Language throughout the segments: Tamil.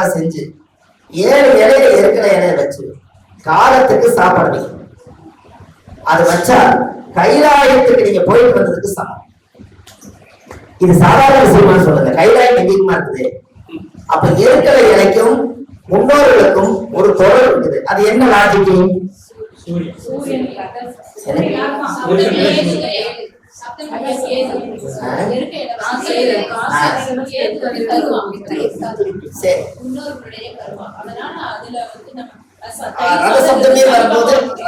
அழகாக செஞ்சு 7 இலையில இருக்கிற இலைய வச்சு காலத்துக்கு சாப்பாடு வைக்கும். அது வச்சா கைலாயத்துக்கு நீங்க போயிட்டு வந்ததுக்கு சமம். இது சாதாரண விஷயமா சொல்லுங்க. கைலாயம் எங்கேயுமா இருக்குது. அப்ப இருக்கிற இலைக்கும் முன்னோர்களுக்கும் ஒரு தொடர் இருக்குது. அது என்ன லாஜிக்கு?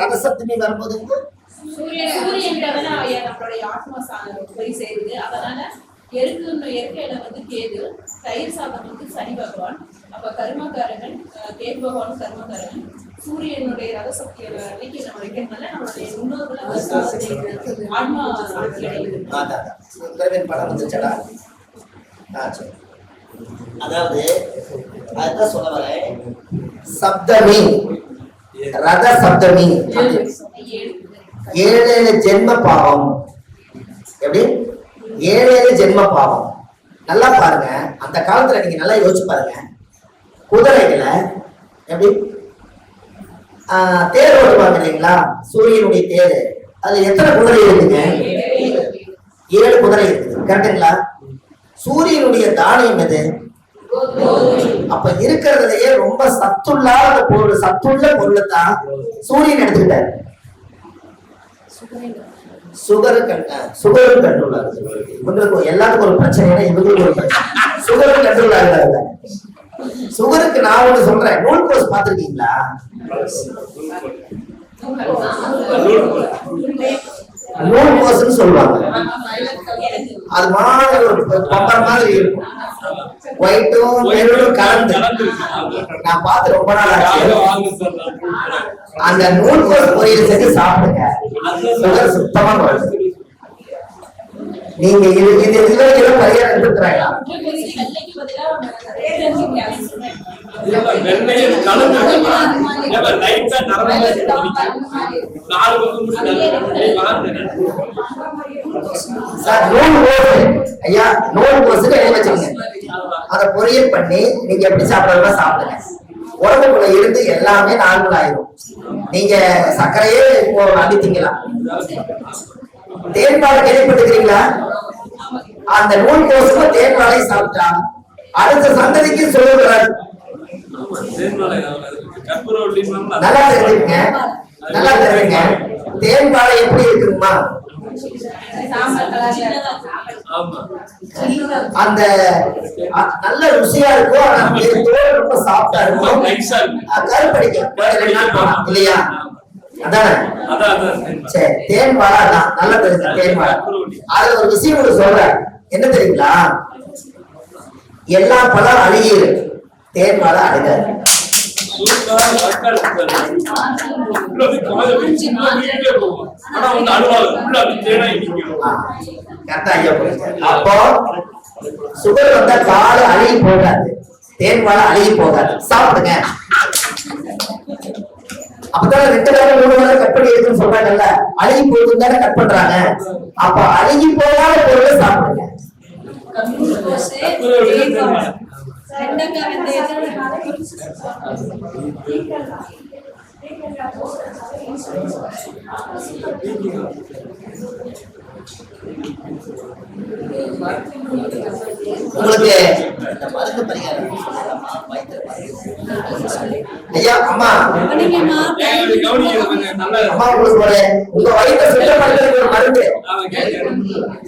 ரதசப்தமே வரும்போது இயற்கையில கேது, தயிர் சாதம் சனி பகவான், அப்ப கர்மகாரகன் கேது பகவான் கர்மகாரகன், சூரியனுடைய ரதசக்தியை வைக்கிறதுனால நம்மளுடைய முன்னோர்கள் ஆன்மா அதாவது அதுதான் சொல்ல வரேன். சப்தமி ரத சப்தமி 7 ஜென்ம பாவம். எப்படி 7 ஜென்ம பாவம்? நல்லா பாருங்க. அந்த காலத்துல நீங்க நல்லா யோசிச்சு பாருங்க. குதிரைகளை எப்படி தேர் ஓட்டுவாங்க இல்லைங்களா? சூரியனுடைய தேர். அதுல எத்தனை குதிரை இருக்குங்க? 7 குதிரை இருக்குது. கரெக்டுங்களா? சூரியனுடைய தானியம் எது? அப்ப இருக்கிறதுலயே ரொம்ப சத்துள்ளாத பொருள், சத்துள்ள பொருளை தான் சூரியன் எடுத்துக்கிட்டார். சுகரும் கண்ட்ரோல் ஆகுது. இவங்களுக்கு எல்லாத்துக்கும் ஒரு பிரச்சனை, இவங்களுக்கு ஒரு பிரச்சனை. சுகரும் கண்ட்ரோல் ஆகுது. சுகருக்கு நான் ஒண்ணு சொல்றேன். நூல் கோஸ் பாத்திருக்கீங்களா? நூல் கோஸ்ன்னு சொல்லுவாங்க. அது மாதிரி ஒரு பம்பர் மாதிரி இருக்கும். ஒயிட்டும் மெரூனும் கலந்து நான் பார்த்து ரொம்ப நாள் ஆச்சு. அந்த நூல் கோஸ் பொரியல் செஞ்சு சாப்பிடுங்க. சுகர் சுத்தமா வருது. நீங்க இதுல பரிகாரம் எடுத்துக்கிறாங்களா? ஐயா நூல் கோஸுக்கு எழுதி வச்சுங்க. அதை பொரியல் பண்ணி நீங்க எப்படி சாப்பிடறதா சாப்பிடுங்க. உடம்புக்குள்ள இருந்து எல்லாமே நார்மல் ஆயிரும். நீங்க சர்க்கரையே இப்போ அடித்தீங்களா? தேன்பாலை கேள்விப்பட்டிருக்கீங்களா? அந்த நூல் கோஸுக்கு தேன்பாலை சாப்பிட்டா அடுத்த சந்ததிக்கு சொல்லுகிறார். நல்லா தெரிஞ்சுங்க, நல்லா தெரிஞ்சுங்க. தேன்பாலை எப்படி இருக்குமா? அந்த நல்ல ருசியா இருக்கும். ரொம்ப சாஃப்டா இருக்கும். கருப்படிக்கும் இல்லையா? அதானே? சரி, தேன்பாலை தான் நல்லா தெரிஞ்சு. தேன்பாலை அதுல ஒரு விஷயம் உங்களுக்கு சொல்றேன். என்ன தெரியுங்களா? எல்லா பழம் அழுகிரு, தேன்பாலை அழுகாது. அப்போ சுகர் வந்தா கால அழுகி போகாது, தேன்பாலை அழுகி போகாது. சாப்பிடுங்க. அப்பதான் 2 வாரம் 3 வாரம் கட் பண்ணி இருக்குன்னு சொல்றாங்கல்ல. அழுகி போகுதுன்னு தானே கட் பண்றாங்க. அப்ப அழுகி போகாத பொருளை சாப்பிடுங்க. உங்களுக்கு இந்த மருந்து பரிகாரம் ஐயா அம்மா அம்மா உங்களுக்கு உங்க வயிற்றை சுத்தப்படுத்துறதுக்கு ஒரு மருந்து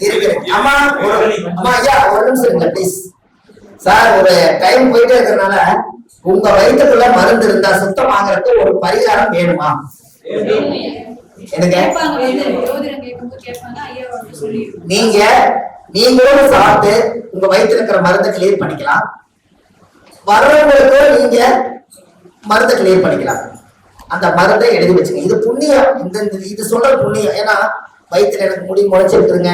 இருக்கு. அம்மா அம்மா ஐயா ஒரு நிமிஷம் இருங்க ப்ளீஸ். சார் ஒரு டைம் போயிட்டே இருக்கிறதுனால உங்க வயிற்றுக்குள்ள மருந்து இருந்தா சுத்தமாகறதுக்கு ஒரு பரிகாரம் வேணுமா? நீங்களும் சாப்பிட்டு உங்க வயிற்றுல இருக்கிற மருந்தை கிளியர் பண்ணிக்கலாம். வர்றவங்களுக்கு நீங்க மருந்தை கிளியர் பண்ணிக்கலாம். அந்த மருந்தை எழுதி வச்சுங்க. இது புண்ணியம். இது சொல்ற புண்ணியம். ஏன்னா வயிற்றுல எனக்கு முடி முளைச்சிருக்குதுங்க,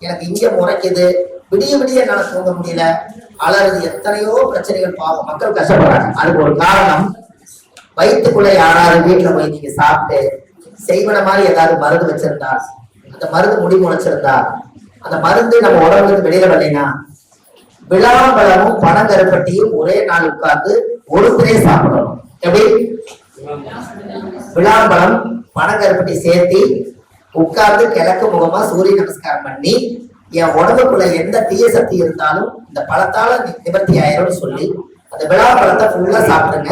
எனக்கு இங்க முறைக்குது, விடிய விடிய என்னால தூங்க முடியல, அலறுது, எத்தனையோ பிரச்சனைகள். பாவம், மக்கள் கஷ்டப்படுறாங்க. அதுக்கு ஒரு காரணம், வயிற்றுக்குள்ள யாராவது வீட்டுல போய் நீங்க சாப்பிட்டு செய்வன மாதிரி ஏதாவது மருந்து வச்சிருந்தா, அந்த மருந்து முடி முளைச்சிருந்தா, அந்த மருந்து நம்ம உடம்புக்கு வெளியில வரலைன்னா விளாம்பழமும் பனங்கருப்பட்டியும் ஒரே நாள் உட்கார்ந்து ஒருத்தரே சாப்பிடணும். எப்படி? விளாம்பழம் பனங்கருப்பட்டி சேர்த்தி உட்கார்ந்து கிழக்கு முகமா சூரிய நமஸ்காரம் பண்ணி என் உடம்புக்குள்ள எந்த தீய சக்தி இருந்தாலும் இந்த பழத்தால நிவர்த்தி ஆயிரும் சொல்லி அந்த விளாம்பழத்தை ஃபுல்லா சாப்பிடுங்க.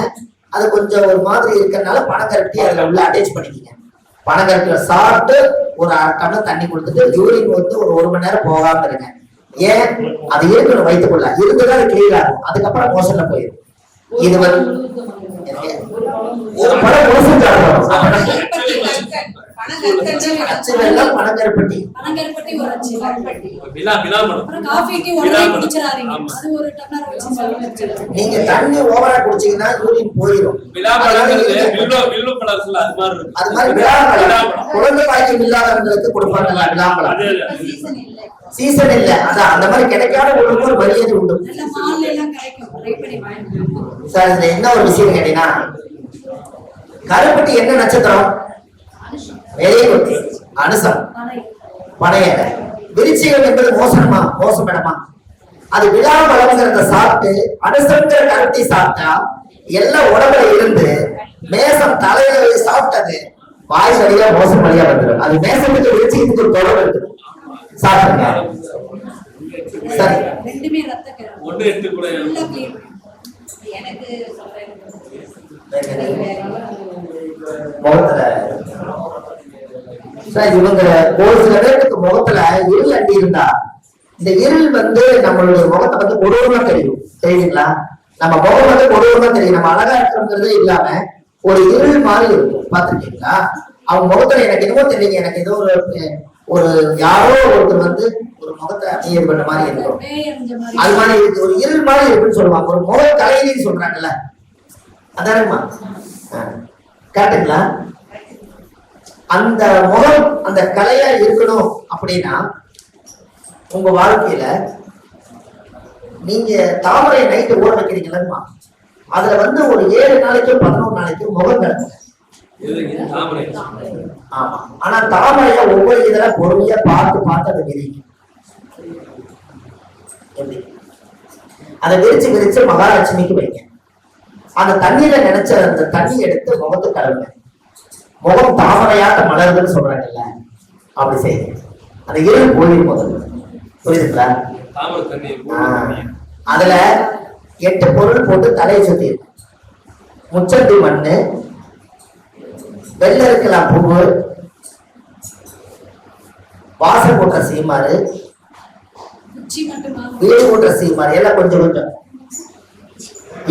அது கொஞ்சம் ஒரு மாதிரி இருக்கிறதுனால பனங்கருப்பட்டி அதுல உள்ள அட்டாச் பண்ணிக்கங்க. பனங்கருப்பட்டியை சாப்பிட்டு ஒரு 1/2 டம்ளர் தண்ணி கொடுத்துட்டு யூரின் வந்து ஒரு 1 மணி நேரம் போகாம இருங்க. ஏன்? அது இருக்கணும் வயிற்றுக்குள்ள இருந்துதான் அது கிளியர் ஆகும். அதுக்கப்புறம் மோஷன்ல போயிடும். இது வந்து ஒரு பழம் மோசம் பனங்கருப்பட்டி நீங்க தண்ணி ஓவரா குடிச்சீங்கன்னா யூரின் போயிடும். அது மாதிரி விளாம்பழம் குழந்தை பாக்கியம் இல்லாதவங்களுக்கு கொடுப்பாங்க. விளாம்பழம் சீசன் இல்ல, அதான் அந்த மாதிரி கிடைக்காத ஒரு மரியாதை உண்டு சார். இதுல என்ன ஒரு விஷயம் கேட்டீங்கன்னா, கருப்பட்டி என்ன நட்சத்திரம்? வெரி குட், அனுசம் பனையல. விருச்சிகம் என்பது மோசமா மோசமிடமா? அது விழாமலங்கிறத சாப்பிட்டு அனுசங்கிற கருப்பட்டி சாப்பிட்டா எல்லாம் உடம்புல இருந்து மேசம் தலையில சாப்பிட்டது வாய் வழியா மோசம் வழியா வந்துடும். அது மேசத்துக்கு விருச்சிகத்துக்கு ஒரு தொடர்பு இருக்கு. சாப்பிடுங்க. சரி, முகத்துல இவங்க ஒரு சில பேருக்கு முகத்துல இருள் அண்டி இருந்தா இந்த இருள் வந்து நம்மளுடைய முகத்தை வந்து கொடூரமா தெரியும். தெரியுங்களா? நம்ம முகம் வந்து கொடூரமா தெரியும். நம்ம அழகா இருக்கிறது இல்லாம ஒரு இருள் மாதிரி இருக்கும். பாத்துருக்கீங்களா? அவங்க முகத்துல எனக்கு என்னமோ தெரியுங்க, எனக்கு ஏதோ ஒரு யாரோ ஒருத்தர் வந்து ஒரு முகத்தை அணியது பண்ண மாதிரி இருக்கும். அது மாதிரி இருக்கு, ஒரு இருள் மாதிரி இருக்குன்னு சொல்லுவாங்க. ஒரு முக கலையின்னு சொல்றாங்கல்ல, அதானம்மா? கேட்டுங்களா? அந்த முகம் அந்த கலையா இருக்கணும் அப்படின்னா உங்க வாழ்க்கையில நீங்க தாமரை நைட்டு ஊற வைக்கிறீங்களா, அதுல வந்து ஒரு 7 நாளைக்கு 11 நாளைக்கு முகம் கிடக்கும். ஆமா, ஆனா தாமரைய ஒவ்வொரு இதெல்லாம் பொறுமையா பார்த்து அதை விரிக்கும். அதை விரிச்சு மகாலட்சுமிக்கு வைங்க. அந்த தண்ணீரை நினைச்ச அந்த தண்ணி எடுத்து முகத்து கழுவுங்க. முகம் தாமரையாட்ட மலர்ந்துன்னு சொல்றாங்கல்ல, அப்படி செய்யுங்க. அந்த இருள் போயிடும் முதல்ல. புரியுதுங்களா? அதுல 8 பொருள் போட்டு தலையை சுத்தி முச்சந்தி மண்ணு, வெள்ளை இருக்கலாம் பூவு, வாசல் போட்ட சீமாறு, வீடு போட்ட சீமாறு, எல்லாம் கொஞ்சம் கொஞ்சம்.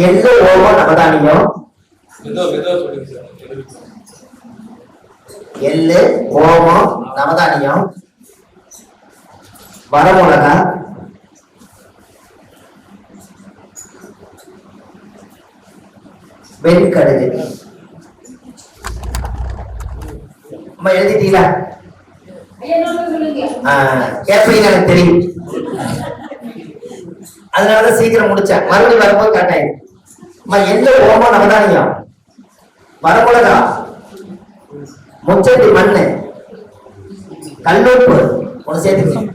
எள்ளு ஓமம் நவதானியம், எள்ளு ஓமம் நவதானியம், வரமிளகா, வெண்கடுகு. அம்மா எழுதிட்டீங்களா? கேட்பீங்க, எனக்கு தெரியும். அதனாலதான் சீக்கிரம் முடிச்சேன். மறுபடியும் வரும்போது காட்டாயிரு. அம்மா எள்ளு ஓமம் நவதானியம், வரமிளகா, முச்சட்டி மண்ணு, கல்லுப்பு ஒண்ணு சேர்த்துக்கணும்,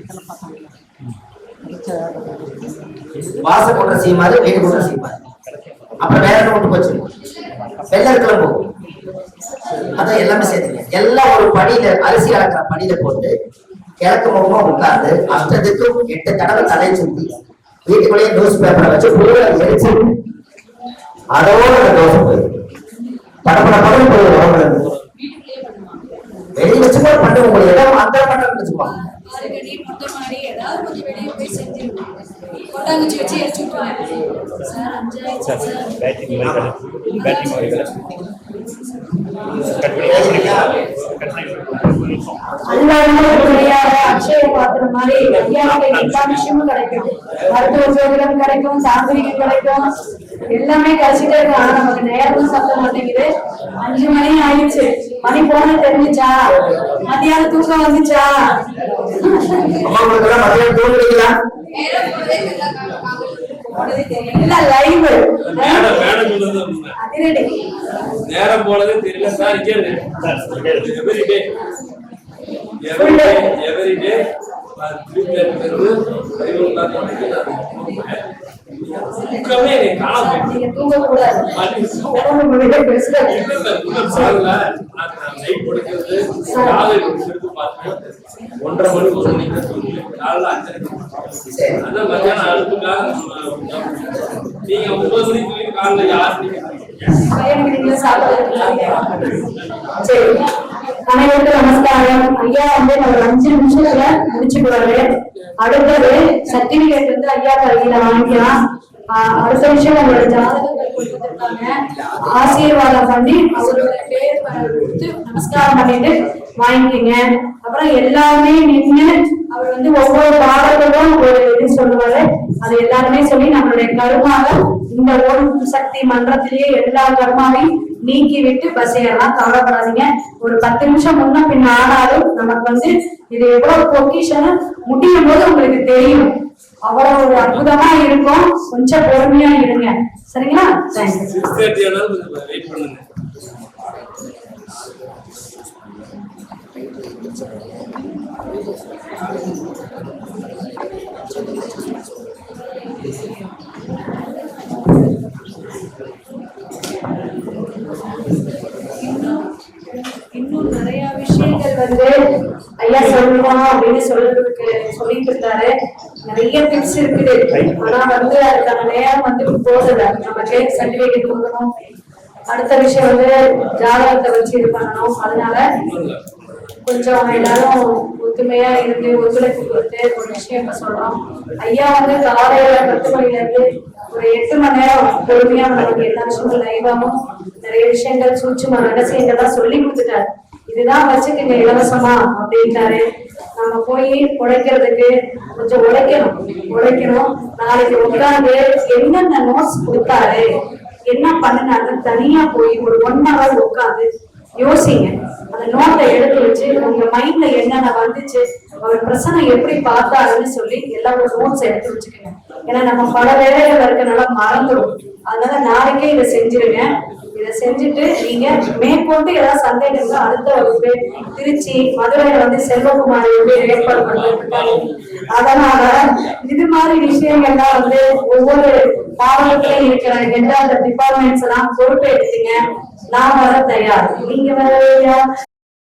வாச போட்ட சீமாறு, வீடு போட்ட சீமாறு, அப்புறம் வேற என்ன ஒன்று போச்சு, வெள்ளை கிளம்பு, அதான் எல்லாமே சேர்த்துங்க. எல்லாம் ஒரு படியில அரிசி அளக்கிற படியில போட்டு கிழக்கு முகமா உட்கார்ந்து அஷ்டத்துக்கும் 8 தடவை தலை சுத்தி வீட்டுக்குள்ளேயே நியூஸ் பேப்பரை வச்சு புழுவை எரிச்சு அதோட அந்த தோசை போயிடும். படப்பட போயிடும். வெளியே வச்சுக்கோ பண்ணு, உங்களுக்கு எதாவது அந்த பண்ண வச்சுப்பாங்க. அக்ஷய பாத்திரம் மாதிரி எல்லா விஷயமும் கிடைக்கும். மருத்துவ சோதனம் கிடைக்கும், தாந்திரிகம் கிடைக்கும், எல்லாமே கிடைச்சிட்டே இருக்கு. ஆனா நமக்கு நேரமும் சத்த மாட்டேங்குது. 5 மணி ஆயிடுச்சு. மணி போன தெரிஞ்சுச்சா? மத்தியானம் தூக்கம் வந்துச்சா? நேரம் போனதே தெரியல சார். எவ்ரிடே தூக்கமே எனக்கு காணாம போயிடுச்சு. நீங்க தூங்க கூடாது. உடம்பு முடியல பெருசா இல்ல இல்ல, தூக்கம் பாருங்க. நான் நைட் படுக்கிறது காலை எடுத்து பார்த்தேன். 1:30 மணி 1 மணிக்கு தான் தூங்குவேன். காலைல 5:30 அதான் மத்தியானம் அடுப்புக்காக நீங்க 9 மணிக்கு தூங்கி காலைல 6 மணிக்கு பையனுக்கு நீங்க சாப்பிடுறது. சரி, அனைவருக்கும் நமஸ்காரம். ஐயா வந்து ஒரு 5 நிமிஷத்துல முடிச்சுக்குவாரு. அடுத்தது சர்டிபிகேட் வந்து ஐயா கையில வாங்கிக்கலாம். அடுத்த விஷயம் உங்களோட ஜாதகங்கள் கொடுத்துருக்காங்க. ஆசீர்வாதம் பண்ணி அவரோட பேர் கொடுத்து நமஸ்காரம் பண்ணிட்டு வாங்கிக்கங்க. அப்புறம் எல்லாமே நின்று அவர் வந்து ஒவ்வொரு பாடல்களும் ஒரு இது சொல்லுவாரு. அது எல்லாருமே சொல்லி நம்மளுடைய கருமாவை இந்த ஓம் சக்தி மன்றத்திலேயே எல்லா கருமாவையும் நீக்கி விட்டு பஸ் ஏறலாம். கவலைப்படாதீங்க. ஒரு 10 நிமிஷம் முன்ன பின்ன ஆனாலும் நமக்கு வந்து இது எவ்வளவு பொக்கிஷன் முடியும் போது உங்களுக்கு தெரியும். அவ்வளவு ஒரு அற்புதமா இருக்கும். கொஞ்சம் பொறுமையா இருங்க. சரிங்களா? தேங்க்யூ. 6:30 ஆனாலும் கொஞ்சம் வெயிட் பண்ணுங்க. இன்னும் நிறைய விஷயங்கள் வந்து ஐயா சொல்லணும் அப்படின்னு சொல்லிட்டு இருந்தாரு. நிறைய டிப்ஸ் இருக்குது. ஆனா வந்து அதுக்கான நேரம் வந்து போதுல. நம்ம கேக் சர்டிபிகேட் கொடுக்கணும். அடுத்த விஷயம் வந்து ஜாதகத்தை வச்சு இது பண்ணணும். அதனால கொஞ்சம் எல்லாரும் ஒத்துமையா இருந்து ஒத்துழைப்பு கொடுத்து ஒரு விஷயம் சொல்றோம். ஐயா வந்து காலையில 10 மணில இருந்து ஒரு 8 மணி நேரம் பொறுமையா நமக்கு எல்லா விஷயங்களும் லைவாவும் நிறைய விஷயங்கள் சூட்சும ரகசியங்கள்லாம் சொல்லி கொடுத்துட்டாரு. இதுதான் வச்சுக்கங்க இலவசமா அப்படின்ட்டாரு. நம்ம போய் உழைக்கிறதுக்கு கொஞ்சம் உழைக்கணும். நாளைக்கு உட்காந்து என்னென்ன நோட்ஸ் கொடுத்தாரு, என்ன பண்ணுனாரு, தனியா போய் ஒரு 1 hour உட்காந்து யோசிங்க. அந்த நோட்டை எடுத்து வச்சு உங்க மைண்ட்ல என்னென்ன வந்துச்சு, அவர் பிரச்சனை எப்படி பார்த்தாருன்னு சொல்லி எல்லா ஒரு நோட்ஸ் எடுத்து வச்சுக்கோங்க. ஏன்னா நம்ம பல வேலைகள் இருக்கனால மறந்துடும். அதனால நாளைக்கே இதை செஞ்சிருங்க. இதை செஞ்சுட்டு நீங்க மேற்கொண்டு ஏதாவது சந்தேகம் இருந்தா அடுத்த வகுப்பு திருச்சி மதுரையில வந்து செல்வகுமார் வந்து ஏற்பாடு பண்ணிருக்காங்க. அதனால இது மாதிரி விஷயங்கள்லாம் வந்து ஒவ்வொரு மாவட்டத்திலையும் இருக்கிற எந்த டிபார்ட்மெண்ட்ஸ் எல்லாம் பொறுப்பேற்றுங்க. நான் வர தயார். நீங்க வர